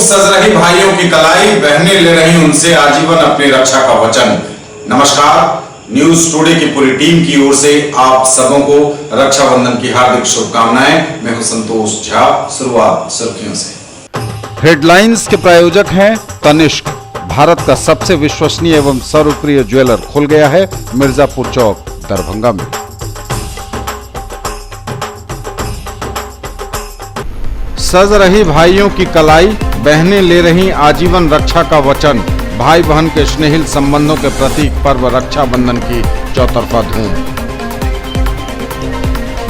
सज रही भाइयों की कलाई, बहनें ले रही उनसे आजीवन अपनी रक्षा का वचन। नमस्कार, न्यूज टुडे की पूरी टीम की ओर से आप सबों को रक्षाबंधन की हार्दिक शुभकामनाएं। मैं हूं संतोष झा। शुरुआत सुर्खियों से। हेडलाइंस के प्रायोजक हैं तनिष्क, भारत का सबसे विश्वसनीय एवं सर्वप्रिय ज्वेलर खुल गया है मिर्जापुर चौक, दरभंगा में। सज रही भाइयों की कलाई, बहनें ले रही आजीवन रक्षा का वचन। भाई बहन के स्नेहिल संबंधों के प्रतीक पर्व रक्षाबंधन की चौतरफा धूम।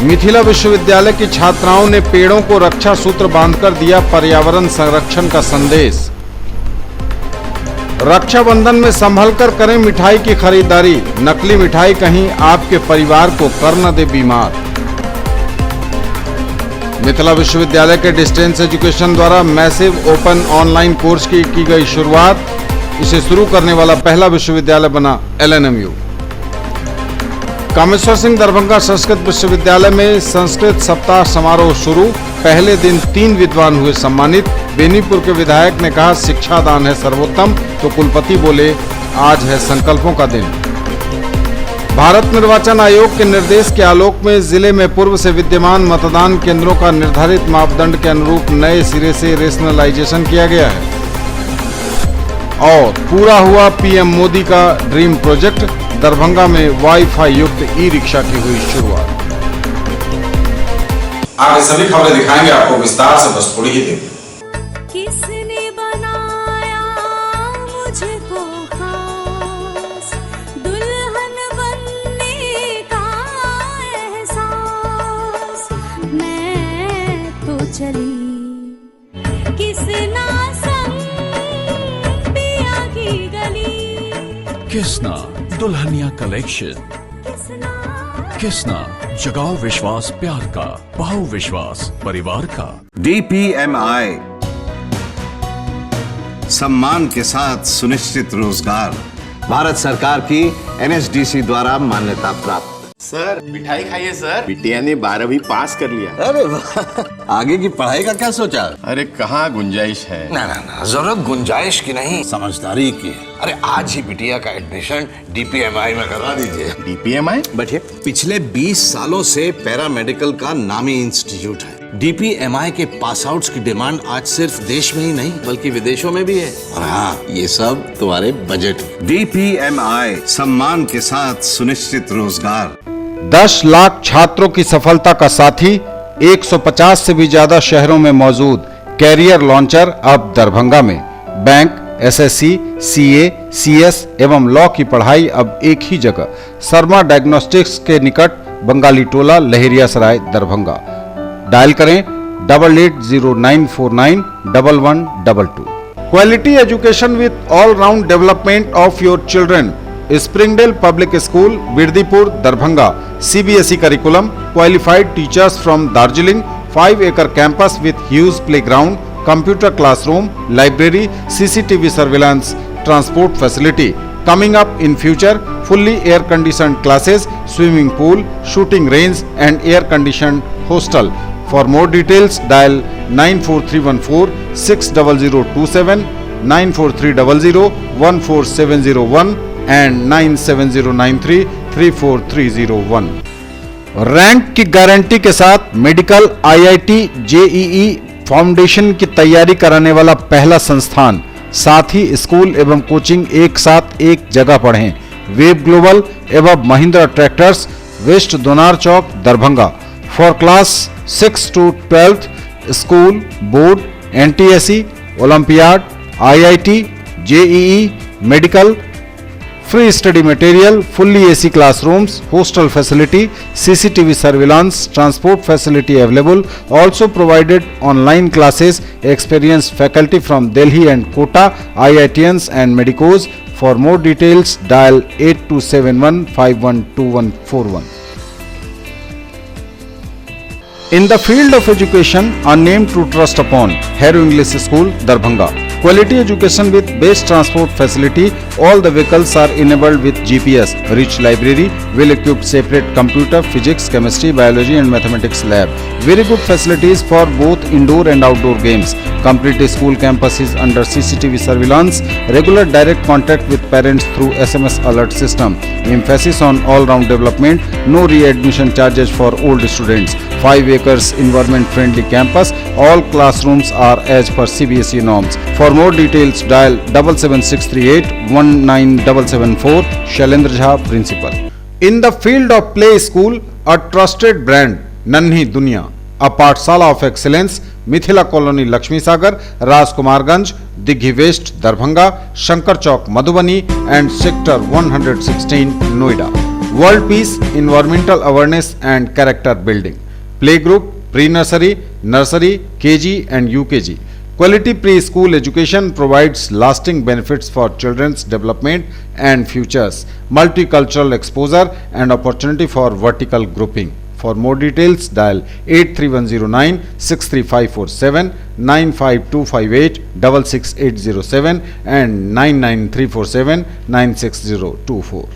मिथिला विश्वविद्यालय की छात्राओं ने पेड़ों को रक्षा सूत्र बांधकर दिया पर्यावरण संरक्षण का संदेश। रक्षाबंधन में संभल कर करें मिठाई की खरीदारी, नकली मिठाई कहीं आपके परिवार को कर न दे बीमार। मिथिला विश्वविद्यालय के डिस्टेंस एजुकेशन द्वारा मैसिव ओपन ऑनलाइन कोर्स की गई शुरुआत। इसे शुरू करने वाला पहला विश्वविद्यालय बना LNMU। कामेश्वर सिंह दरभंगा संस्कृत विश्वविद्यालय में संस्कृत सप्ताह समारोह शुरू। पहले दिन 3 विद्वान हुए सम्मानित। बेनीपुर के विधायक ने कहा शिक्षा दान है सर्वोत्तम, तो कुलपति बोले आज है संकल्पों का दिन। भारत निर्वाचन आयोग के निर्देश के आलोक में जिले में पूर्व से विद्यमान मतदान केंद्रों का निर्धारित मापदंड के अनुरूप नए सिरे से रेशनलाइजेशन किया गया है। और पूरा हुआ PM मोदी का ड्रीम प्रोजेक्ट, दरभंगा में वाईफाई युक्त ई-रिक्शा की हुई शुरुआत। आगे सभी खबरें दिखाएंगे आपको विस्तार से, बस थोड़ी ही देर। किसने बनाया मुझको खास, दुल्हन बनने का एहसास, मैं तो चली किसना संग पिया की गली। किसना दुल्हनिया कलेक्शन, किसना जगाओ विश्वास प्यार का, बहु विश्वास परिवार का। DPMI, सम्मान के साथ सुनिश्चित रोजगार, भारत सरकार की NSDC द्वारा मान्यता प्राप्त। सर मिठाई खाइए सर, बिटिया ने 12वीं पास कर लिया। अरे वाह, आगे की पढ़ाई का क्या सोचा? अरे कहाँ गुंजाइश है। ना, जरूरत गुंजाइश की नहीं, समझदारी की। अरे आज ही बिटिया का एडमिशन DPMI में करवा दीजिए। DPMI? बैठिए। पिछले 20 सालों से पैरामेडिकल का नामी इंस्टीट्यूट है। DPMI के पास आउट्स की डिमांड आज सिर्फ देश में ही नहीं बल्कि विदेशों में भी है। और हाँ, ये सब तुम्हारे बजट। DPMI, सम्मान के साथ सुनिश्चित रोजगार। 10 लाख छात्रों की सफलता का साथी, 150 से भी ज्यादा शहरों में मौजूद कैरियर लॉन्चर अब दरभंगा में। बैंक, SSC, CA, CS एवं लॉ की पढ़ाई अब एक ही जगह, शर्मा डायग्नोस्टिक्स के निकट, बंगाली टोला, लहेरियासराय, दरभंगा। डायल करें 880949 1122। Quality education with all round development of your children. Springdale public school, Birdipur, Darbhanga. CBSE curriculum, qualified teachers from Darjeeling, 5 acre campus with huge playground, computer classroom, library, CCTV surveillance, transport facility. Coming up in future, fully air conditioned classes, swimming pool, shooting range and air conditioned hostel. For more details, dial 94314 60027, 94300 14701 and 97093 34301। Rank की guarantee के साथ medical, IIT, JEE foundation की तैयारी कराने वाला पहला संस्थान। साथ ही स्कूल एवं कोचिंग एक साथ एक जगह पढ़ें। वेब ग्लोबल एवं Mahindra tractors, west Donar Chowk, Darbhanga. For class 6 to 12 school, board, NTSE, olympiad, IIT, JEE, medical, free study material, fully AC classrooms, hostel facility, CCTV surveillance, transport facility available. Also provided online classes, experienced faculty from Delhi and Kota, IITians and medicos. For more details, dial 8271 512141. In the field of education, a name to trust upon, Hero English School, Darbhanga. Quality education with best transport facility. All the vehicles are enabled with GPS. Rich library, well-equipped separate computer, physics, chemistry, biology and mathematics lab. Very good facilities for both indoor and outdoor games. Complete school campus is under CCTV surveillance. Regular direct contact with parents through SMS alert system. Emphasis on all-round development. No readmission charges for old students. 5 acres environment-friendly campus. All classrooms are as per CBSE norms. For more details, dial 77638 19774. Shailendra Jha, Principal. In the field of play school, a trusted brand, Nanhi Dunya, a Pathshala of excellence, Mithila colony Lakshmi Sagar, Rajkumarganj, Digghi west Darbhanga, Shankar Chowk Madhubani and sector 116 Noida. World Peace, environmental awareness and character building. Playgroup, pre-nursery, nursery, KG and UKG. Quality preschool education provides lasting benefits for children's development and futures. Multicultural exposure and opportunity for vertical grouping. For more details, dial 83109 63547, 95258 66807 and 99347 96024.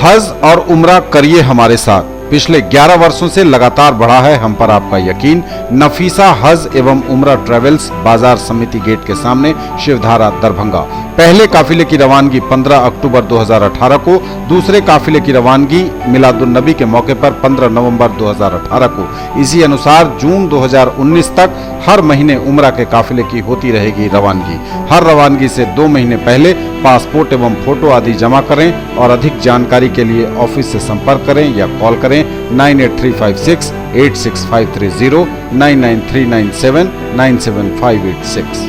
हज और उम्रा करिए हमारे साथ. पिछले 11 वर्षों से लगातार बढ़ा है हम पर आपका यकीन. नफीसा हज एवं उम्रा ट्रेवल्स, बाजार समिति गेट के सामने, शिवधारा दरभंगा. पहले काफिले की रवानगी 15 अक्टूबर 2018 को, दूसरे काफिले की रवानगी मिलादुन्नबी के मौके पर 15 नवंबर 2018 को. इसी अनुसार जून 2019 तक हर महीने उम्रा के काफिले की होती रहेगी रवानगी. हर रवानगी से 2 महीने पहले पासपोर्ट एवं फोटो आदि जमा करें और अधिक जानकारी के लिए ऑफिस से संपर्क करें या कॉल करें 98356 86530 99397 97586.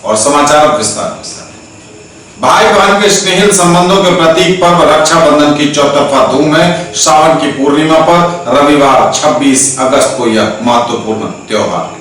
और समाचार विस्तार के साथ. भाई बहन के स्नेहिल संबंधों के प्रतीक पर्व रक्षाबंधन की चौतरफा धूम है. श्रावण की पूर्णिमा पर रविवार 26 अगस्त को यह महत्वपूर्ण त्योहार है.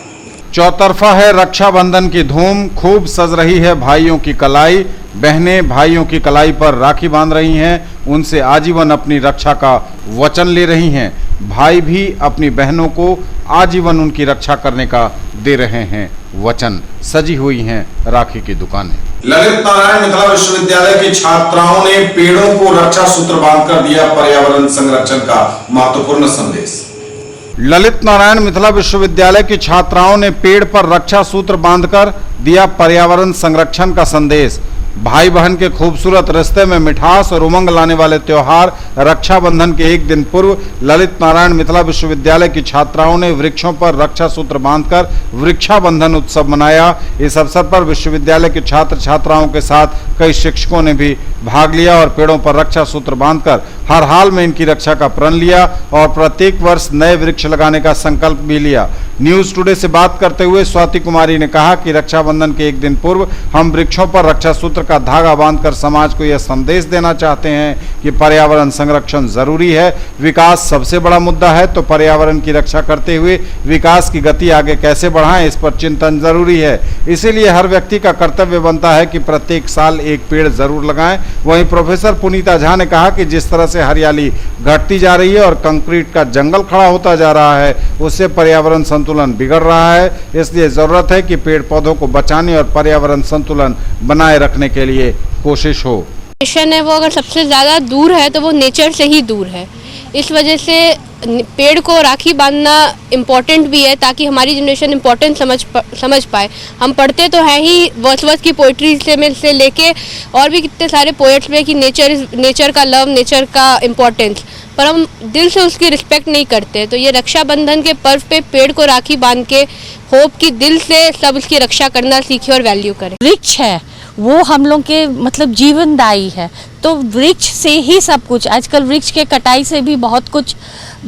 चौतरफा है रक्षाबंधन की धूम. खूब सज रही है भाइयों की कलाई. बहनें भाइयों की कलाई पर राखी बांध रही हैं. उनसे आजीवन अपनी रक्षा का वचन ले रही हैं. भाई भी अपनी बहनों को आजीवन उनकी रक्षा करने का दे रहे हैं वचन. सजी हुई हैं राखी की दुकानें. ललित नारायण मिथिला विश्वविद्यालय की छात्राओं ने पेड़ों को रक्षा सूत्र बांधकर दिया पर्यावरण संरक्षण का महत्वपूर्ण संदेश. ललित नारायण मिथिला विश्वविद्यालय की छात्राओं ने पेड़ पर रक्षा सूत्र बांधकर दिया पर्यावरण संरक्षण का संदेश. भाई बहन के खूबसूरत रिश्ते में मिठास और उमंग लाने वाले त्योहार रक्षाबंधन के एक दिन पूर्व ललित नारायण मिथिला विश्वविद्यालय की छात्राओं ने वृक्षों पर रक्षा सूत्र बांधकर वृक्षाबंधन उत्सव मनाया. इस अवसर पर विश्वविद्यालय के छात्र छात्राओं के साथ कई शिक्षकों ने भी भाग लिया और पेड़ों पर रक्षा सूत्र बांधकर हर हाल में इनकी रक्षा का प्रण लिया और प्रत्येक वर्ष नए वृक्ष लगाने का संकल्प भी लिया. न्यूज टुडे से बात करते हुए स्वाति कुमारी ने कहा कि रक्षाबंधन के एक दिन पूर्व हम वृक्षों पर रक्षा सूत्र का धागा बांधकर समाज को यह संदेश देना चाहते हैं कि पर्यावरण संरक्षण जरूरी है. विकास सबसे बड़ा मुद्दा है, तो पर्यावरण की रक्षा करते हुए विकास की गति आगे कैसे बढ़ाएं, इस पर चिंतन जरूरी है. इसीलिए हर व्यक्ति का कर्तव्य बनता है कि प्रत्येक साल एक पेड़ जरूर लगाएं. वहीं प्रोफेसर पुनीता झा ने कहा कि जिस तरह से हरियाली घटती जा रही है और कंक्रीट का जंगल खड़ा होता जा रहा है, उससे पर्यावरण संतुलन बिगड़ रहा है. इसलिए जरूरत है कि पेड़ पौधों को बचाने और पर्यावरण संतुलन बनाए रखने के लिए कोशिश हो. नेशन है वो अगर सबसे ज़्यादा दूर है तो वो नेचर से ही दूर है. इस वजह से पेड़ को राखी बांधना इम्पॉर्टेंट भी है ताकि हमारी जनरेशन इम्पोर्टेंट समझ पाए. हम पढ़ते तो हैं ही वर्ड्सवर्थ की पोइट्री से लेके और भी कितने सारे पोएट्स में कि नेचर का लव, नेचर का इम्पोर्टेंस, पर हम दिल से उसकी रिस्पेक्ट नहीं करते. तो ये रक्षाबंधन के पर्व पे पेड़ को राखी बांध के होप कि दिल से सब उसकी रक्षा करना सीखे और वैल्यू करें. वृक्ष है वो हम लोग के मतलब जीवनदायी है, तो वृक्ष से ही सब कुछ. आजकल वृक्ष के कटाई से भी बहुत कुछ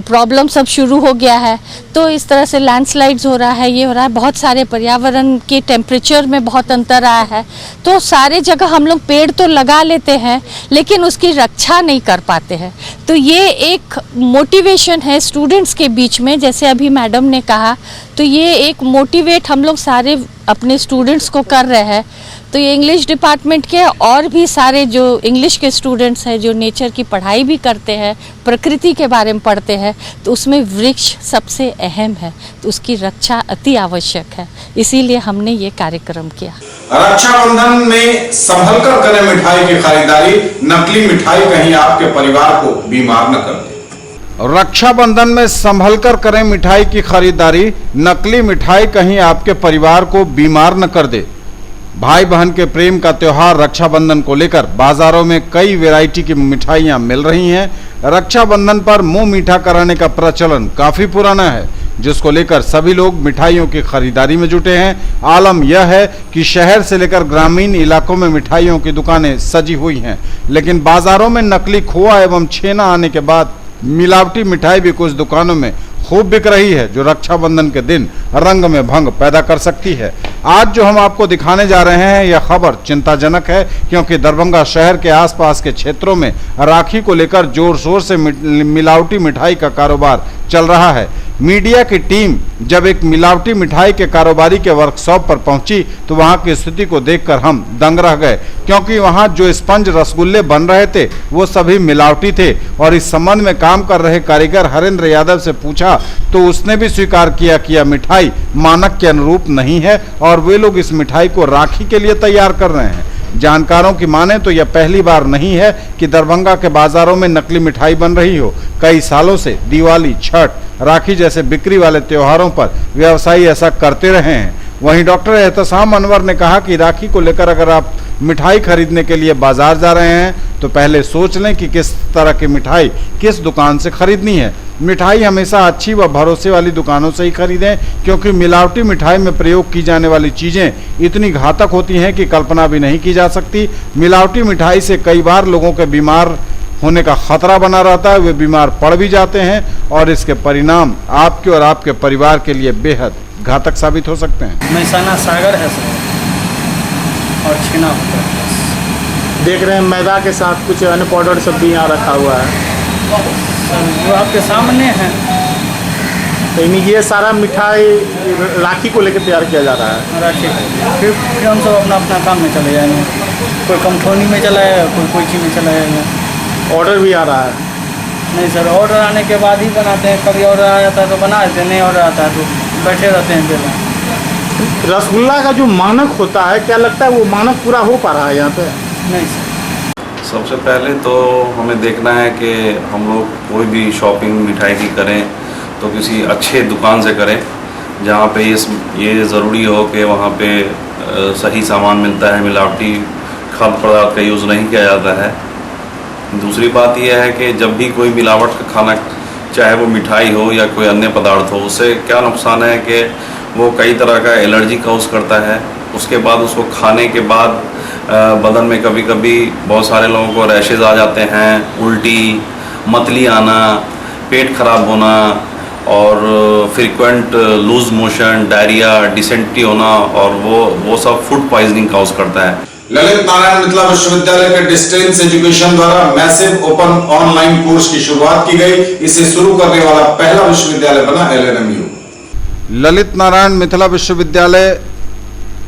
प्रॉब्लम सब शुरू हो गया है. तो इस तरह से लैंडस्लाइड्स हो रहा है, ये हो रहा है, बहुत सारे पर्यावरण के टेम्परेचर में बहुत अंतर आया है. तो सारे जगह हम लोग पेड़ तो लगा लेते हैं लेकिन उसकी रक्षा नहीं कर पाते हैं. तो ये एक मोटिवेशन है स्टूडेंट्स के बीच में, जैसे अभी मैडम ने कहा, तो ये एक मोटिवेट हम लोग सारे अपने स्टूडेंट्स को कर रहे हैं. तो ये इंग्लिश डिपार्टमेंट के और भी सारे जो इंग्लिश के स्टूडेंट्स हैं जो नेचर की पढ़ाई भी करते हैं, प्रकृति के बारे में पढ़ते हैं, तो उसमें वृक्ष सबसे अहम है. तो उसकी रक्षा अति आवश्यक है, इसीलिए हमने ये कार्यक्रम किया. रक्षाबंधन में संभल कर करें मिठाई की खरीदारी. नकली मिठाई कहीं आपके परिवार को बीमार न कर दे. रक्षाबंधन में संभल कर करें मिठाई की खरीदारी, नकली मिठाई कहीं आपके परिवार को बीमार न कर दे। भाई बहन के प्रेम का त्योहार रक्षाबंधन को लेकर बाजारों में कई वैरायटी की मिठाइयां मिल रही हैं। रक्षाबंधन पर मुंह मीठा कराने का प्रचलन काफी पुराना है, जिसको लेकर सभी लोग मिठाइयों की खरीदारी में जुटे हैं। आलम यह है कि शहर से लेकर ग्रामीण इलाकों में मिठाइयों की दुकानें सजी हुई हैं, लेकिन बाजारों में नकली खोआ एवं छेना आने के बाद मिलावटी मिठाई भी कुछ दुकानों में खूब बिक रही है, जो रक्षाबंधन के दिन रंग में भंग पैदा कर सकती है। आज जो हम आपको दिखाने जा रहे हैं यह खबर चिंताजनक है, क्योंकि दरभंगा शहर के आसपास के क्षेत्रों में राखी को लेकर जोर शोर से मिलावटी मिठाई का कारोबार चल रहा है। मीडिया की टीम जब एक मिलावटी मिठाई के कारोबारी के वर्कशॉप पर पहुंची तो वहां की स्थिति को देखकर हम दंग रह गए, क्योंकि वहां जो स्पंज रसगुल्ले बन रहे थे वो सभी मिलावटी थे। और इस संबंध में काम कर रहे कारीगर हरेंद्र यादव से पूछा तो उसने भी स्वीकार किया कि यह मिठाई मानक के अनुरूप नहीं है और वे लोग इस मिठाई को राखी के लिए तैयार कर रहे हैं। जानकारों की माने तो यह पहली बार नहीं है कि दरभंगा के बाजारों में नकली मिठाई बन रही हो। कई सालों से दिवाली, छठ, राखी जैसे बिक्री वाले त्योहारों पर व्यवसायी ऐसा करते रहे हैं। वहीं डॉक्टर एहतसाम अनवर ने कहा कि राखी को लेकर अगर आप मिठाई खरीदने के लिए बाजार जा रहे हैं तो पहले सोच लें कि किस तरह की मिठाई किस दुकान से खरीदनी है। मिठाई हमेशा अच्छी व भरोसे वाली दुकानों से ही खरीदें, क्योंकि मिलावटी मिठाई में प्रयोग की जाने वाली चीज़ें इतनी घातक होती हैं कि कल्पना भी नहीं की जा सकती। मिलावटी मिठाई से कई बार लोगों के बीमार होने का खतरा बना रहता है, वे बीमार पड़ भी जाते हैं और इसके परिणाम आपके और आपके परिवार के लिए बेहद घातक साबित हो सकते हैं। महसाना सागर है सर और छीना होता है। देख रहे हैं मैदा के साथ कुछ अन्य पाउडर सब भी यहाँ रखा हुआ है, वो आपके सामने है। तो ये सारा मिठाई राखी को लेकर तैयार किया जा रहा है। राखी फिर हम सब अपना अपना काम में चले जाएंगे, कोई कमठोनी में चला जाएगा, कोई चीज़ में चला जाएगा। ऑर्डर भी आ रहा है? नहीं सर, ऑर्डर आने के बाद ही बनाते हैं। कभी ऑर्डर आ जाता है तो बना देते हैं, नहीं ऑर्डर आता है तो बैठे रहते हैं पहले। रसगुल्ला का जो मानक होता है, क्या लगता है वो मानक पूरा हो पा रहा है यहाँ पे? नहीं सर। सबसे पहले तो हमें देखना है कि हम लोग कोई भी शॉपिंग मिठाई की करें तो किसी अच्छे दुकान से करें, जहाँ पे ये ज़रूरी हो कि वहाँ पे सही सामान मिलता है, मिलावटी खाद्य पदार्थ का यूज़ नहीं किया जाता है। दूसरी बात यह है कि जब भी कोई मिलावट का खाना, चाहे वो मिठाई हो या कोई अन्य पदार्थ हो, उससे क्या नुकसान है कि वो कई तरह का एलर्जी काउज करता है। उसके बाद उसको खाने के बाद बदन में कभी कभी बहुत सारे लोगों को रैशेज आ जाते हैं, उल्टी, मतली आना, पेट खराब होना और frequent loose motion, diarrhoea, dysentery होना, और वो सब फूड पॉइजनिंग काउज करता है। ललित नारायण मिथिला विश्वविद्यालय के डिस्टेंस एजुकेशन द्वारा मैसिव ओपन ऑनलाइन कोर्स की शुरुआत की गई। इसे शुरू करने वाला पहला विश्वविद्यालय बना LNMU। ललित नारायण मिथिला विश्वविद्यालय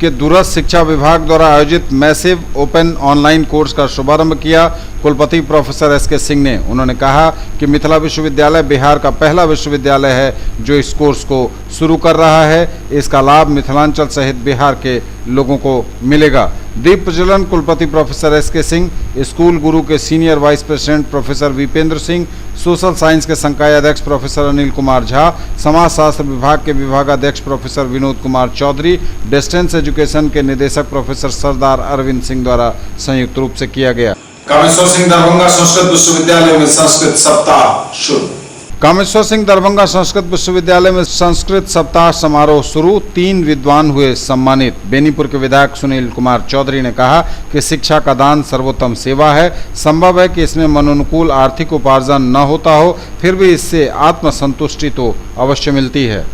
के दूरस्थ शिक्षा विभाग द्वारा आयोजित मैसिव ओपन ऑनलाइन कोर्स का शुभारंभ किया कुलपति प्रोफेसर SK सिंह ने। उन्होंने कहा कि मिथिला विश्वविद्यालय बिहार का पहला विश्वविद्यालय है जो इस कोर्स को शुरू कर रहा है। इसका लाभ मिथिलांचल सहित बिहार के लोगों को मिलेगा। दीप प्रज्वलन कुलपति प्रोफेसर SK सिंह, स्कूल गुरु के senior vice president professor Vipendra Singh, social science के संकाय अध्यक्ष प्रोफेसर अनिल कुमार झा, समाज शास्त्र विभाग के विभागाध्यक्ष professor Vinod Kumar Chaudhary, distance education के निदेशक प्रोफेसर सरदार अरविंद सिंह द्वारा संयुक्त रूप से किया गया। कामेश्वर सिंह दरभंगा संस्कृत विश्वविद्यालय में संस्कृत सप्ताह शुरू। कामेश्वर सिंह दरभंगा संस्कृत विश्वविद्यालय में संस्कृत सप्ताह समारोह शुरू। 3 विद्वान हुए सम्मानित। बेनीपुर के विधायक सुनील कुमार चौधरी ने कहा कि शिक्षा का दान सर्वोत्तम सेवा है। संभव है कि इसमें मनोनुकूल आर्थिक उपार्जन न होता हो, फिर भी इससे आत्मसंतुष्टि तो अवश्य मिलती है।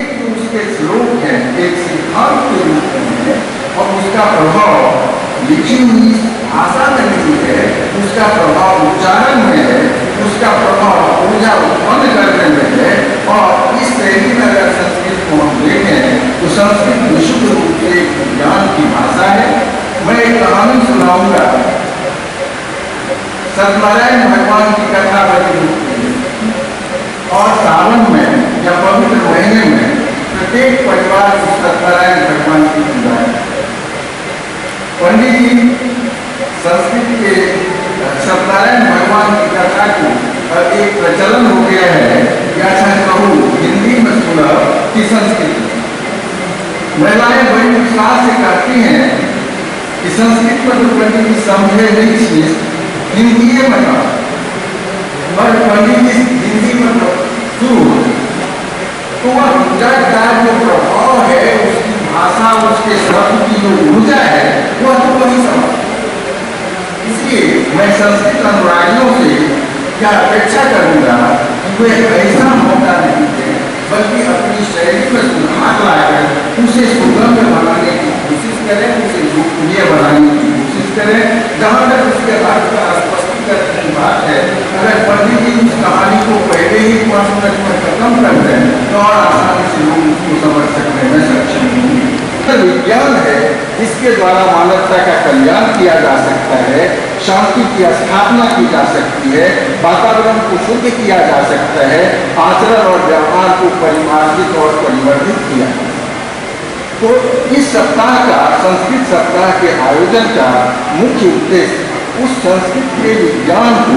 उसका प्रभाव उच्चारण में है, उसका प्रभाव ऊर्जा उत्पन्न करने में है। और इस शैली में अगर संस्कृत को हम देखें तो संस्कृत विशुद्ध रूप से ज्ञान की भाषा है। मैं एक कहानी सुनाऊंगा। सत्यनारायण भगवान की कथा बनी और सावन में या पवित्र महीने में प्रत्येक परिवार सत्यनारायण भगवान की पूजा है। पंडित जी संस्कृत के सत्यनारायण भगवान की कथा को एक प्रचलन हो गया है, या चाहे कहूँ हिंदी में सुलभ की संस्कृति। महिलाएं बड़ी उत्साह से कहती हैं कि संस्कृत में तो पंडित जी समझे नहीं चीज हिंदी में कहा, और पंडित जी हिंदी में शुरू तो वह ऊर्जा का जो प्रभाव है, उसकी भाषा, उसके शब्द की जो ऊर्जा है, वह तो वही समझ। इसलिए मैं संस्कृत अनुरागियों से क्या अपेक्षा करूंगा कि वे ऐसा मौका नहीं दें, बल्कि अपनी शैली में सुधार लाकर उसे सुगम बनाने की कोशिश करें, उसे लोकप्रिय बनाने की कोशिश करें। जहाँ तक उसके अर्थ का स्पष्टीकरण की बात है, अगर पंडित जी उस कहानी को पहले ही 5 मिनट में खत्म कर दें तो और आसानी से लोग उसको समझ सकने में सक्षम होंगे। विज्ञान है जिसके द्वारा मानवता का कल्याण किया जा सकता है, शांति की स्थापना की जा सकती है, वातावरण को शुद्ध किया जा सकता है, आचरण और व्यवहार को परिमार्जित और परिवर्तित किया जा सकता है। तो इस सप्ताह का, संस्कृत सप्ताह के आयोजन का मुख्य उद्देश्य उस संस्कृत के विज्ञान को,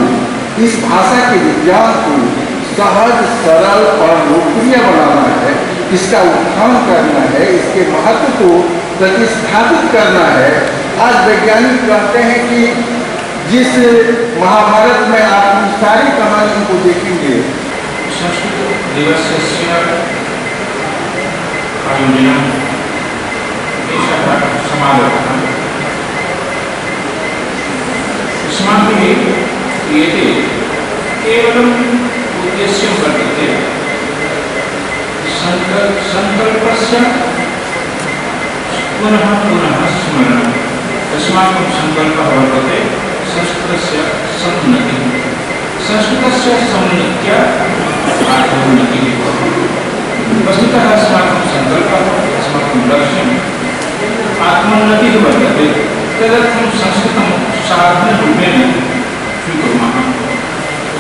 इस भाषा के विज्ञान को सहज, सरल और लोकप्रिय बनाना है, इसका उत्थान करना है, इसके महत्व को प्रतिस्थापित करना है। आज वैज्ञानिक कहते हैं कि जिस महाभारत में आप सारी कहानियों को देखेंगे, संस्कृत दिवस आयोजन समारोह अस्माभिः क्रियते केवलम् उद्देश्यं वर्तते संकल्पस्य पुनः पुनः स्मरणम्। अस्माकं संकल्पः वर्तते संस्कृतस्य समुन्नतिः, संस्कृतस्य समुन्नत्या आत्मोन्नतिः। वस्तुतः अस्माकं संकल्पः, अस्माकं लक्ष्यम् आत्मोन्नतिः वर्तते। तदर्थं संस्कृतं साधनरूपेण स्वीकुर्मः।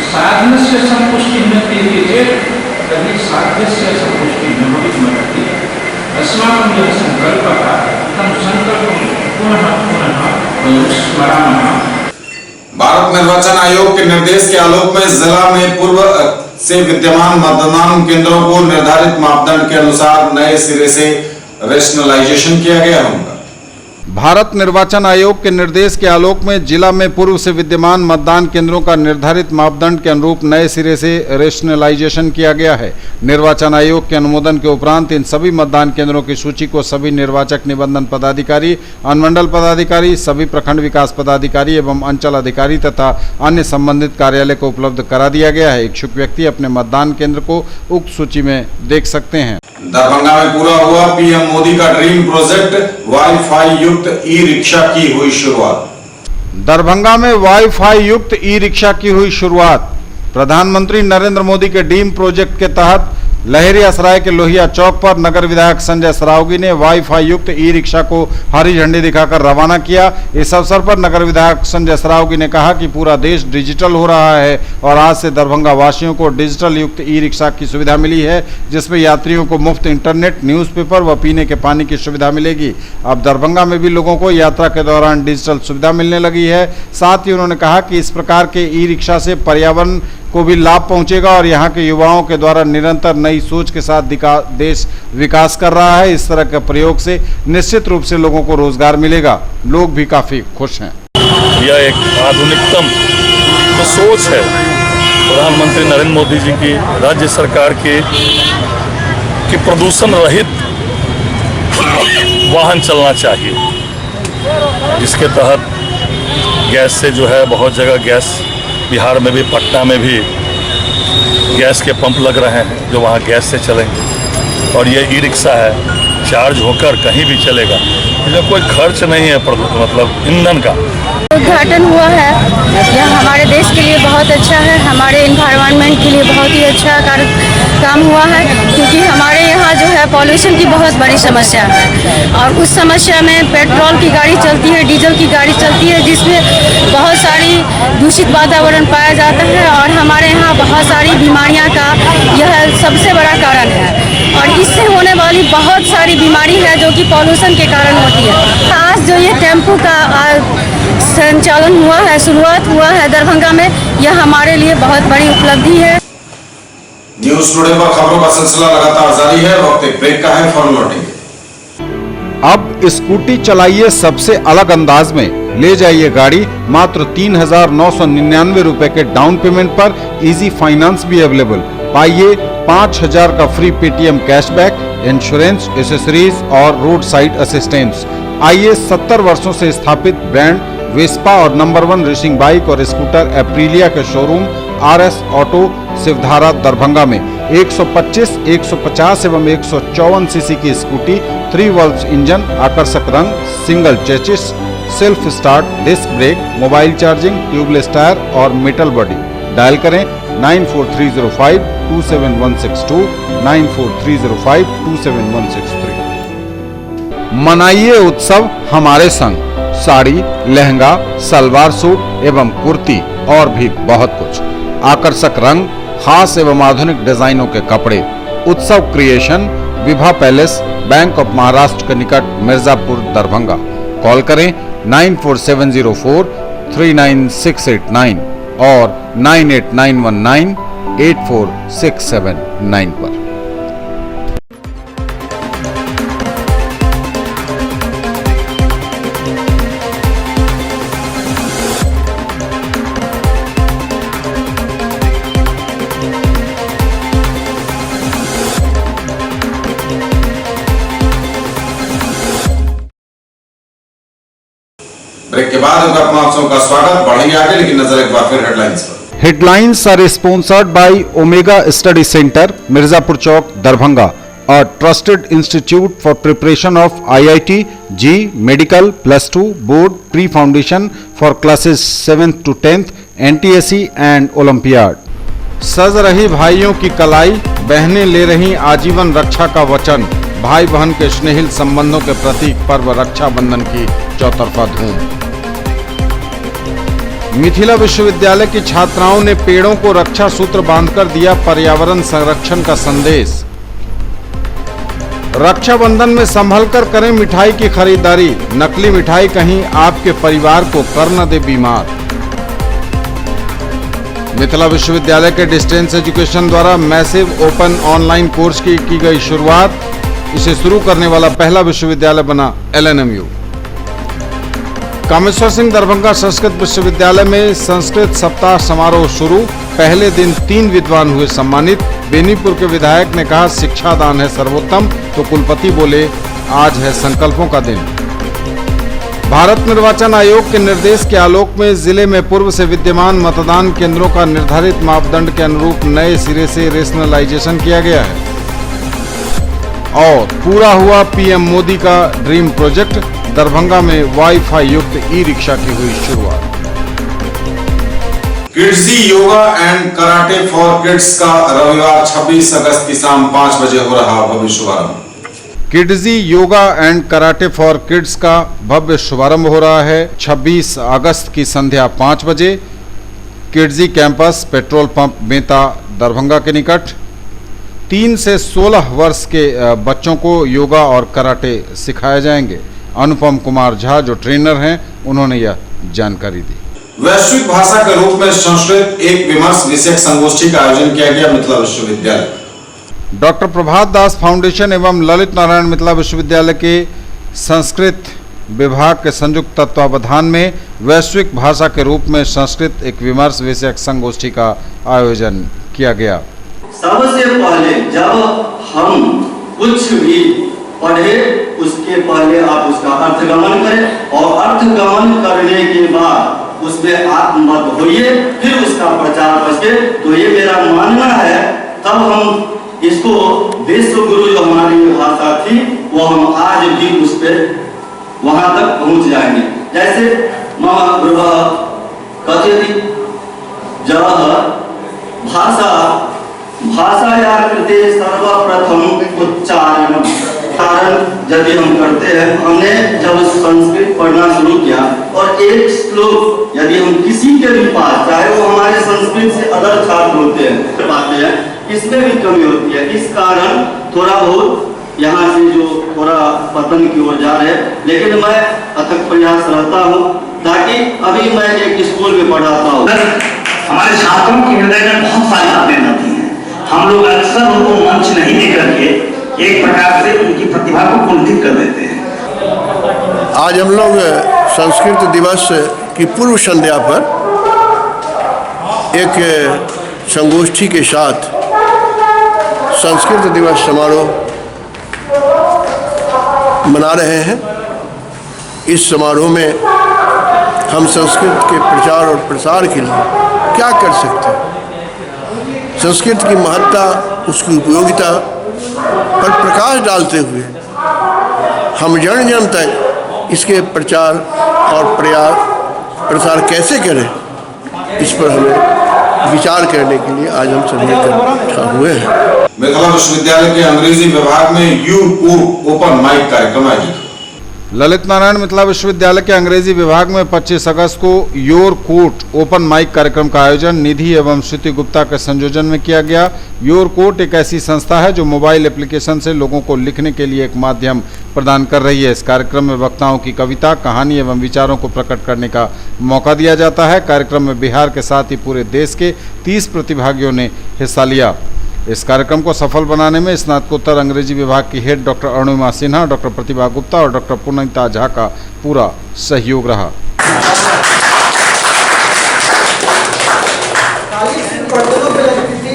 साधनस्य सन्तुष्टिः न क्रियते चेत् तर्हि साध्यस्य सन्तुष्टिः न भवितुमर्हति। अस्माकं यः सङ्कल्पः, तं सङ्कल्पं पुनः पुनः स्मरामः। भारत निर्वाचन आयोग के निर्देश के आलोक में जिला में पूर्व से विद्यमान मतदान केंद्रों को निर्धारित मापदंड के अनुसार नए सिरे से रेशनलाइजेशन किया गया होगा। भारत निर्वाचन आयोग के निर्देश के आलोक में जिला में पूर्व से विद्यमान मतदान केंद्रों का निर्धारित मापदंड के अनुरूप नए सिरे से रेशनलाइजेशन किया गया है। निर्वाचन आयोग के अनुमोदन के उपरांत इन सभी मतदान केंद्रों की सूची को सभी निर्वाचक निबंधन पदाधिकारी, अनुमंडल पदाधिकारी, सभी प्रखंड विकास पदाधिकारी एवं अंचल अधिकारी तथा अन्य संबंधित कार्यालय को उपलब्ध करा दिया गया है। इच्छुक व्यक्ति अपने मतदान केंद्र को उक्त सूची में देख सकते हैं। दरभंगा में पूरा हुआ पीएम मोदी का ड्रीम प्रोजेक्ट, वाईफाई युक्त ई रिक्शा की हुई शुरुआत। दरभंगा में वाईफाई युक्त ई रिक्शा की हुई शुरुआत। प्रधानमंत्री नरेंद्र मोदी के ड्रीम प्रोजेक्ट के तहत लहरी असराय के लोहिया चौक पर नगर विधायक संजय सरावगी ने वाईफाई युक्त ई रिक्शा को हरी झंडी दिखाकर रवाना किया। इस अवसर पर नगर विधायक संजय सरावगी ने कहा कि पूरा देश डिजिटल हो रहा है और आज से दरभंगा वासियों को डिजिटल युक्त ई रिक्शा की सुविधा मिली है, जिसमें यात्रियों को मुफ्त इंटरनेट, न्यूज़पेपर व पीने के पानी की सुविधा मिलेगी। अब दरभंगा में भी लोगों को यात्रा के दौरान डिजिटल सुविधा मिलने लगी है। साथ ही उन्होंने कहा कि इस प्रकार के ई रिक्शा से पर्यावरण को भी लाभ पहुंचेगा और यहाँ के युवाओं के द्वारा निरंतर नई सोच के साथ देश विकास कर रहा है। इस तरह के प्रयोग से निश्चित रूप से लोगों को रोजगार मिलेगा। लोग भी काफी खुश हैं। यह एक आधुनिकतम तो सोच है प्रधानमंत्री नरेंद्र मोदी जी की, राज्य सरकार की प्रदूषण रहित वाहन चलना चाहिए, जिसके तहत गैस से जो है बहुत जगह गैस, बिहार में भी, पटना में भी गैस के पंप लग रहे हैं जो वहाँ गैस से चलेंगे। और ये ई रिक्शा है, चार्ज होकर कहीं भी चलेगा, इसमें कोई खर्च नहीं है मतलब ईंधन का। उद्घाटन हुआ है, यह हमारे देश के लिए बहुत अच्छा है, हमारे इन्वायरमेंट के लिए बहुत ही अच्छा काम हुआ है, क्योंकि हमारे यहाँ जो है पॉल्यूशन की बहुत बड़ी समस्या है और उस समस्या में पेट्रोल की गाड़ी चलती है, डीजल की गाड़ी चलती है, जिसमें बहुत सारी दूषित वातावरण पाया जाता है और हमारे यहाँ बहुत सारी बीमारियाँ का यह सबसे बड़ा कारण है। और इससे होने वाली बहुत सारी बीमारी है जो कि पॉल्यूशन के कारण होती है। आज जो ये टेम्पो का संचालन हुआ है, शुरुआत हुआ है दरभंगा में, यह हमारे लिए बहुत बड़ी उपलब्धि है। न्यूज टुडे पर खबरों का सिलसिला लगातार जारी है। वक्त एक ब्रेक का है, फौरन लौटेंगे। अब स्कूटी चलाइए सबसे अलग अंदाज में, ले जाइए गाड़ी मात्र 3,999 रुपए के डाउन पेमेंट पर। इजी फाइनेंस भी अवेलेबल। पाइए 5,000 का free Paytm cashback, insurance, accessories और रोड साइड असिस्टेंस। आइए 70 वर्षों से स्थापित ब्रांड वेस्पा और नंबर 1 रेसिंग बाइक और स्कूटर एप्रिलिया के showroom RS auto Shivdhara Darbhanga में 125, 150 एवं 154 सीसी की स्कूटी, 3 वाल्व इंजन, आकर्षक रंग, single chassis, self start, disc brake, mobile charging, tubeless tyre और मेटल बॉडी। डायल करें 9430527162, 9430527163। मनाइए उत्सव हमारे संग। साड़ी, लहंगा, सलवार सूट एवं कुर्ती और भी बहुत कुछ, आकर्षक रंग, खास एवं आधुनिक डिजाइनों के कपड़े। उत्सव creation, Vibha palace, bank of Maharashtra के निकट, मिर्जापुर, दरभंगा। कॉल करें 9470439689 और 9891984679 पर। ब्रेक के बाद आप सबों का स्वागत। बढ़ेंगे आगे, लेकिन नजर एक बार फिर हेडलाइंस पर। Headlines are sponsored by Omega Study Center, Mirzapur Chowk, Darbhanga, a trusted institute for preparation of IIT, JEE, Medical, +2, Board, Pre-Foundation for classes 7th to 10th, NTSE and Olympiad। सज रही भाइयों की कलाई, बहनें ले रही आजीवन रक्षा का वचन। भाई बहन के स्नेहिल संबंधों के प्रतीक पर्व रक्षाबंधन की चौतरफा धूम। मिथिला विश्वविद्यालय की छात्राओं ने पेड़ों को रक्षा सूत्र बांधकर दिया पर्यावरण संरक्षण का संदेश। रक्षाबंधन में संभलकर करें मिठाई की खरीदारी, नकली मिठाई कहीं आपके परिवार को कर न दे बीमार। मिथिला विश्वविद्यालय के डिस्टेंस एजुकेशन द्वारा मैसिव ओपन ऑनलाइन कोर्स की गई शुरुआत। इसे शुरू करने वाला पहला विश्वविद्यालय बना LNMU। कामेश्वर सिंह दरभंगा संस्कृत विश्वविद्यालय में संस्कृत सप्ताह समारोह शुरू। पहले दिन 3 विद्वान हुए सम्मानित। बेनीपुर के विधायक ने कहा शिक्षा दान है सर्वोत्तम, तो कुलपति बोले आज है संकल्पों का दिन। भारत निर्वाचन आयोग के निर्देश के आलोक में जिले में पूर्व से विद्यमान मतदान केंद्रों का निर्धारित मापदंड के अनुरूप नए सिरे से रेशनलाइजेशन किया गया है। और पूरा हुआ PM मोदी का ड्रीम प्रोजेक्ट, दरभंगा में वाईफाई युक्त ई-रिक्शा की हुई शुरुआत। Kidzy yoga and karate for kids का रविवार 26 अगस्त की शाम 5 बजे हो रहा भव्य शुभारंभ। Kidzy yoga and karate for kids का भव्य शुभारंभ हो रहा है 26 अगस्त की संध्या 5 बजे। किड्जी कैंपस, पेट्रोल पंप मेता, दरभंगा के निकट। 3 से 16 वर्ष के बच्चों को योगा और कराटे सिखाए जाएंगे। अनुपम कुमार झा जो ट्रेनर हैं, उन्होंने यह जानकारी दी। वैश्विक भाषा के रूप में संस्कृत एक विमर्श विषयक संगोष्ठी का आयोजन किया गया मिथिला विश्वविद्यालय। डॉक्टर प्रभात दास फाउंडेशन एवं ललित नारायण मिथिला विश्वविद्यालय के संस्कृत विभाग के संयुक्त तत्वावधान में वैश्विक भाषा के रूप में संस्कृत एक विमर्श विषयक संगोष्ठी का आयोजन किया गया। सबसे पहले जब हम कुछ भी पढ़े, उसके पहले आप उसका अर्थगमन करें और अर्थगमन करने के बाद उसमें आत्ममत होइए, फिर उसका प्रचार बचे। तो ये मेरा मानना है, तब हम इसको विश्व गुरु जो हमारी भाषा थी वो हम आज भी उस पे वहां तक पहुंच जाएंगे। जैसे महाप्रभा कथयति जह भाषाया कृते सर्वप्रथम उच्चारण यदि हम करते हैं। हमने जब संस्कृत पढ़ना शुरू किया और एक श्लोक यदि हम किसी के भी पास, चाहे वो हमारे संस्कृत से अदर छात्र होते हैं, पाते हैं, इसमें भी कमी होती है। इस कारण थोड़ा बहुत यहाँ से जो थोड़ा पतन की ओर जा रहे हैं, लेकिन मैं अथक प्रयास रहता हूँ ताकि अभी मैं एक स्कूल में पढ़ाता हूँ। हमारे छात्रों के हृदय में बहुत सारी बातें रहती हैं। हम लोग अक्सर उनको मंच नहीं दे करके एक प्रकार से उनकी प्रतिभा को कुंठित कर देते हैं। आज हम लोग संस्कृत दिवस की पूर्व संध्या पर एक संगोष्ठी के साथ संस्कृत दिवस समारोह मना रहे हैं। इस समारोह में हम संस्कृत के प्रचार और प्रसार के लिए क्या कर सकते हैं, संस्कृत की महत्ता, उसकी उपयोगिता पर प्रकाश डालते हुए हम जन जन तक इसके प्रचार और प्रसार कैसे करें, इस पर हमें विचार करने के लिए आज हम सभी इकट्ठा हुए हैं। मिथिला विश्वविद्यालय के अंग्रेजी विभाग में यू कोर्ट ओपन माइक कार्यक्रम आयोजित। ललित नारायण मिथिला विश्वविद्यालय के अंग्रेजी विभाग में 25 अगस्त को योर कोर्ट ओपन माइक कार्यक्रम का आयोजन निधि एवं श्रुति गुप्ता के संयोजन में किया गया। योर कोर्ट एक ऐसी संस्था है जो मोबाइल एप्लीकेशन से लोगों को लिखने के लिए एक माध्यम प्रदान कर रही है। इस कार्यक्रम में वक्ताओं की कविता, कहानी एवं विचारों को प्रकट करने का मौका दिया जाता है। कार्यक्रम में बिहार के साथ ही पूरे देश के 30 प्रतिभागियों ने हिस्सा लिया। इस कार्यक्रम को सफल बनाने में स्नातकोत्तर अंग्रेजी विभाग की head doctor Arunima Sinha, doctor Pratibha Gupta और डॉक्टर पुनीता झा का पूरा सहयोग रहा।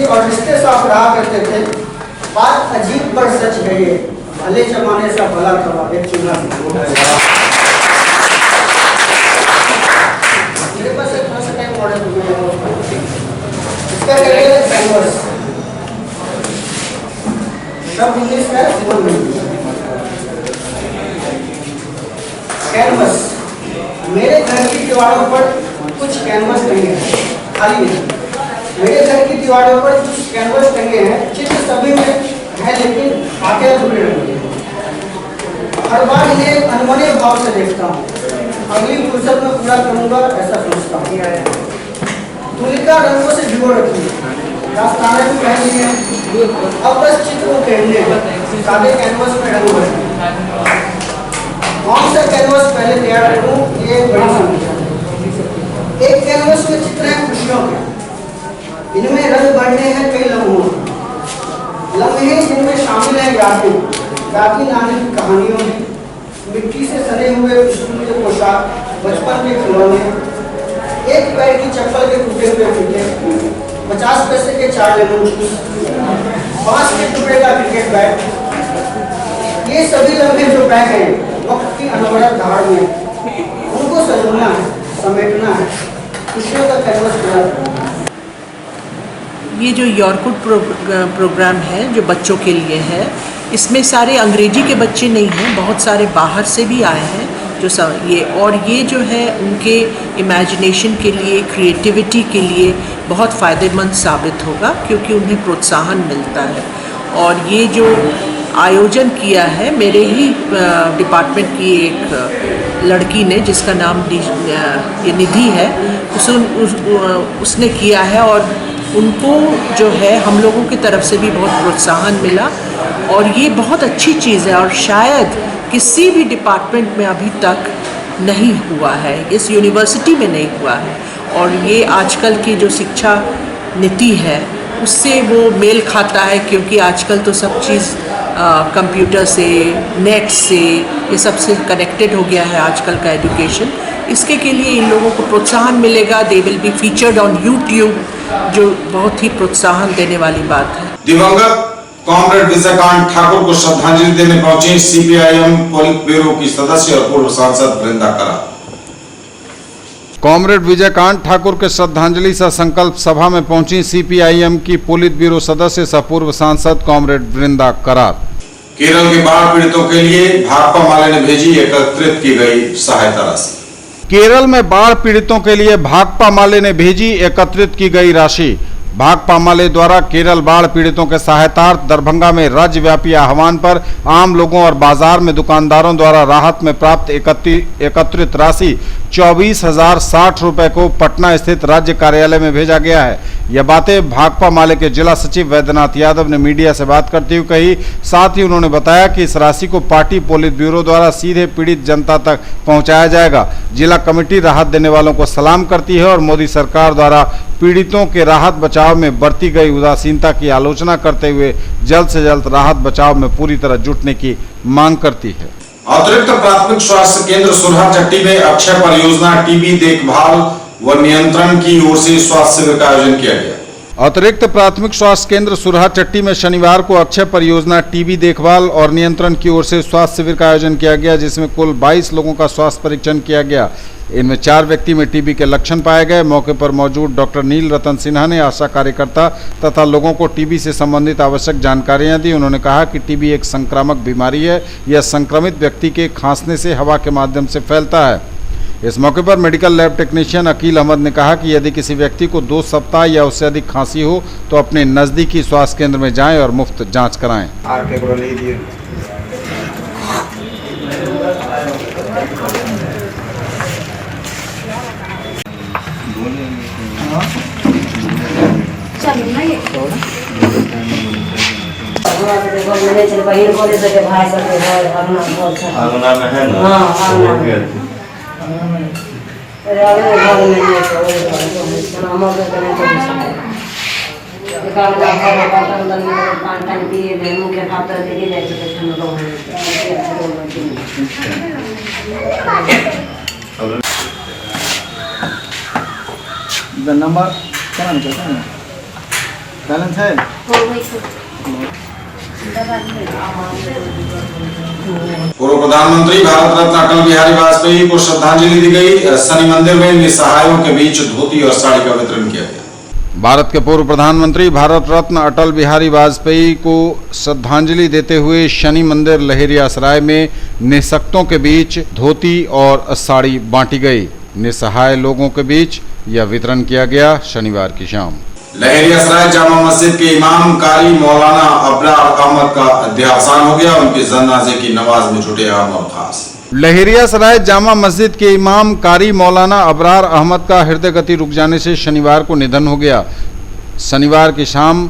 और रिश्ते साफ रहा करते थे। बात अजीब पर सच है ये, भले जमाने से भला कमा एक चूल्हा। मेरे पास एक मॉडल इसका कैनवस सब इंग्लिश में कैनवस। मेरे घर की दीवारों पर कुछ कैनवस टंगे हैं, खाली नहीं। मेरे घर की दीवारों पर कुछ कैनवस टंगे हैं, चित्र सभी में है लेकिन आगे अधूरे रंगे। हर बार इन्हें अनमने भाव से देखता हूँ, अगली फुर्सत में पूरा करूँगा ऐसा सोचता हूँ। तुलिका रंगों से भिगो रखी है, दास्तानें भी पहनी है, अब बस चित्र को पहनने सादे कैनवस में रंग भरने। कौन सा कैनवस पहले तैयार करूँ, ये एक बड़ी समस्या है। एक कैनवस में चित्र हैं खुशियों के, इनमें रंग भरने हैं कई लम्हे जिनमें शामिल है यादें, दादी नानी की कहानियों की, मिट्टी से सने हुए स्कूल के पोशाक, बचपन के खिलौने, एक पैर की चप्पल के टूटे हुए फीते, 50 पैसे के 4 लेमन जूस, 5 के टुकड़े का क्रिकेट बैट। ये सभी लम्हे जो बह गए वक्त की अनवरत धार में, उनको सजोना है, समेटना है, खुशियों का कैनवस पूरा करना है। ये जो यॉरकुट प्रोग्राम है जो बच्चों के लिए है, इसमें सारे अंग्रेजी के बच्चे नहीं हैं, बहुत सारे बाहर से भी आए हैं ये जो है उनके इमेजिनेशन के लिए, क्रिएटिविटी के लिए बहुत फ़ायदेमंद साबित होगा, क्योंकि उन्हें प्रोत्साहन मिलता है। और ये जो आयोजन किया है मेरे ही डिपार्टमेंट की एक लड़की ने, जिसका नाम ये निधि है, उसने किया है और उनको जो है हम लोगों की तरफ से भी बहुत प्रोत्साहन मिला। और ये बहुत अच्छी चीज़ है और शायद किसी भी डिपार्टमेंट में अभी तक नहीं हुआ है, इस यूनिवर्सिटी में नहीं हुआ है। और ये आजकल की जो शिक्षा नीति है उससे वो मेल खाता है, क्योंकि आजकल तो सब चीज़ कंप्यूटर से, नेट से, ये सबसे कनेक्टेड हो गया है आजकल का एजुकेशन। इसके के लिए इन लोगों को प्रोत्साहन मिलेगा। They will be featured on YouTube, जो बहुत ही प्रोत्साहन देने वाली बात है। दिवंगत कॉमरेड विजयकांत ठाकुर को श्रद्धांजलि देने पहुंची सीपीआईएम पोलित ब्यूरो की सदस्य और पूर्व सांसद वृंदा करात। कॉमरेड विजयकांत ठाकुर के श्रद्धांजलि सह संकल्प सभा में पहुंची सीपीआईएम की पोलित ब्यूरो सदस्य सह पूर्व सांसद कॉमरेड वृंदा करात। केरल के बाढ़ पीड़ितों के लिए भाकपा माले ने भेजी एकत्रित की गई सहायता राशि। केरल में बाढ़ पीड़ितों के लिए भाकपा माले ने भेजी एकत्रित की गई राशि। भाकपा माले द्वारा केरल बाढ़ पीड़ितों के सहायतार्थ दरभंगा में राज्यव्यापी आह्वान पर आम लोगों और बाजार में दुकानदारों द्वारा राहत में प्राप्त एकत्रित राशि 24,060 रुपए को पटना स्थित राज्य कार्यालय में भेजा गया है। यह बातें भाकपा माले के जिला सचिव वैद्यनाथ यादव ने मीडिया से बात करते हुए कही। साथ ही उन्होंने बताया कि इस राशि को पार्टी पोलित ब्यूरो द्वारा सीधे पीड़ित जनता तक पहुंचाया जाएगा। जिला कमेटी राहत देने वालों को सलाम करती है और मोदी सरकार द्वारा पीड़ितों के राहत बचाव में बरती गई उदासीनता की आलोचना करते हुए जल्द से जल्द राहत बचाव में पूरी तरह जुटने की मांग करती है। अतिरिक्त प्राथमिक स्वास्थ्य केंद्र सुरहा चट्टी में अक्षय परियोजना टीबी देखभाल व नियंत्रण की ओर से स्वास्थ्य शिविर का आयोजन किया गया। अतिरिक्त प्राथमिक स्वास्थ्य केंद्र सुरहा चट्टी में शनिवार को अक्षय परियोजना टीबी देखभाल और नियंत्रण की ओर से स्वास्थ्य शिविर का आयोजन किया गया, जिसमें कुल 22 लोगों का स्वास्थ्य परीक्षण किया गया। इनमें 4 व्यक्ति में टीबी के लक्षण पाए गए। मौके पर मौजूद डॉक्टर नील रतन सिन्हा ने आशा कार्यकर्ता तथा लोगों को टीबी से संबंधित आवश्यक जानकारियां दी। उन्होंने कहा कि टीबी एक संक्रामक बीमारी है। यह संक्रमित व्यक्ति के खांसने से हवा के माध्यम से फैलता है। इस मौके पर medical lab technician Akeel Ahmad ने कहा कि यदि किसी व्यक्ति को 2 सप्ताह या उससे अधिक खांसी हो तो अपने नजदीकी स्वास्थ्य केंद्र में जाएं और मुफ्त जांच कराएं। नंबर क्या नाम बैलेंस है? पूर्व प्रधानमंत्री भारत रत्न अटल बिहारी वाजपेयी को श्रद्धांजलि दी गई। शनि मंदिर में निसहायों के बीच धोती और साड़ी का वितरण किया गया। भारत के पूर्व प्रधानमंत्री भारत रत्न अटल बिहारी वाजपेयी को श्रद्धांजलि देते हुए शनि मंदिर लहेरियासराय में निःशक्तों के बीच धोती और साड़ी बांटी गई। निसहाय लोगों के बीच यह वितरण किया गया। शनिवार की शाम लहेरियासराय जामा मस्जिद के इमाम कारी मौलाना अबरार अहमद का देहावसान हो गया। उनके जनाजे की नमाज में जुटे आम और खास। लहेरियासराय जामा मस्जिद के इमाम कारी मौलाना अबरार अहमद का हृदय गति रुक जाने से शनिवार को निधन हो गया। शनिवार की शाम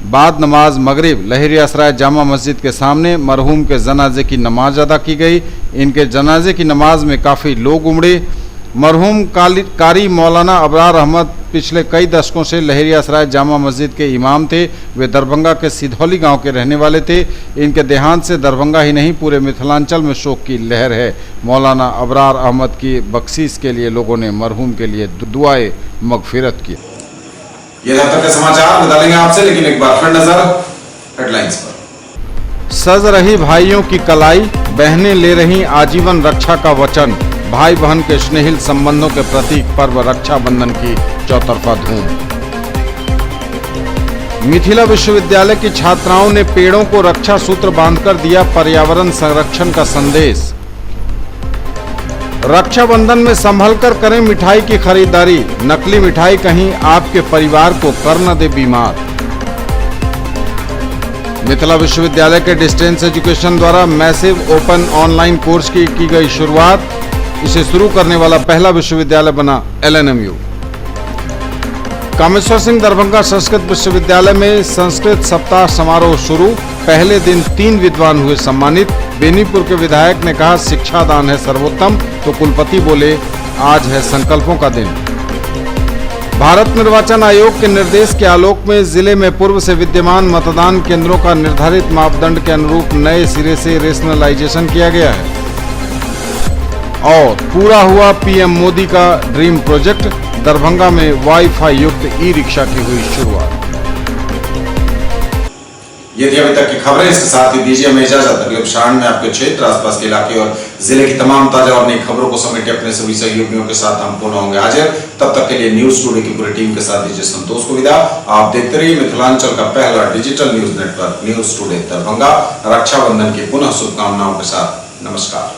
बाद नमाज मगरिब लहेरियासराय जामा मस्जिद के सामने मरहूम के जनाजे की नमाज अदा की गई। इनके जनाजे की नमाज में काफ़ी लोग उमड़े। मरहूम कारी मौलाना अबरार अहमद पिछले कई दशकों से लहेरियासराय जामा मस्जिद के इमाम थे। वे दरभंगा के सिधौली गांव के रहने वाले थे। इनके देहांत से दरभंगा ही नहीं पूरे मिथिलांचल में शोक की लहर है। मौलाना अबरार अहमद की बख्शीश के लिए लोगों ने मरहूम के लिए दुआए मगफिरत की। ये तब तक के समाचार बदलेंगे आपसे, लेकिन एक बार फिर नजर हेडलाइंस पर। सज रही भाइयों की कलाई, बहनें ले रही आजीवन रक्षा का वचन। भाई बहन के स्नेहिल संबंधों के प्रतीक पर्व रक्षाबंधन की चौतरफा धूम। मिथिला विश्वविद्यालय की छात्राओं ने पेड़ों को रक्षा सूत्र बांधकर दिया पर्यावरण संरक्षण का संदेश। रक्षाबंधन में संभलकर करें मिठाई की खरीदारी। नकली मिठाई कहीं आपके परिवार को कर न दे बीमार। मिथिला विश्वविद्यालय के डिस्टेंस एजुकेशन द्वारा मैसिव ओपन ऑनलाइन कोर्स की गई शुरुआत। इसे शुरू करने वाला पहला विश्वविद्यालय बना LNMU। कामेश्वर सिंह दरभंगा संस्कृत विश्वविद्यालय में संस्कृत सप्ताह समारोह शुरू। पहले दिन 3 विद्वान हुए सम्मानित। बेनीपुर के विधायक ने कहा शिक्षा दान है सर्वोत्तम, तो कुलपति बोले आज है संकल्पों का दिन। भारत निर्वाचन आयोग के निर्देश के आलोक में जिले में पूर्व से विद्यमान मतदान केंद्रों का निर्धारित मापदंड के अनुरूप नए सिरे से रेशनलाइजेशन किया गया है। और पूरा हुआ पीएम मोदी का ड्रीम प्रोजेक्ट। दरभंगा में वाईफाई युक्त ई-रिक्शा की हुई शुरुआत। ये थी अभी तक की खबरें। इसके साथ ही दीजिए हमें इजाजत। अगले क्षण में आपके क्षेत्र, आसपास के इलाके और जिले की तमाम ताजा और नई खबरों को समेटे अपने सभी सहयोगियों के साथ हम पुनः होंगे हाजिर। तब तक के लिए न्यूज टुडे की पूरी टीम के साथ दीजिए संतोष को विदा। आप देखते रहिए मिथिलांचल का पहला digital news network news today Darbhanga. Rakshabandhan की पुनः शुभकामनाओं के साथ नमस्कार।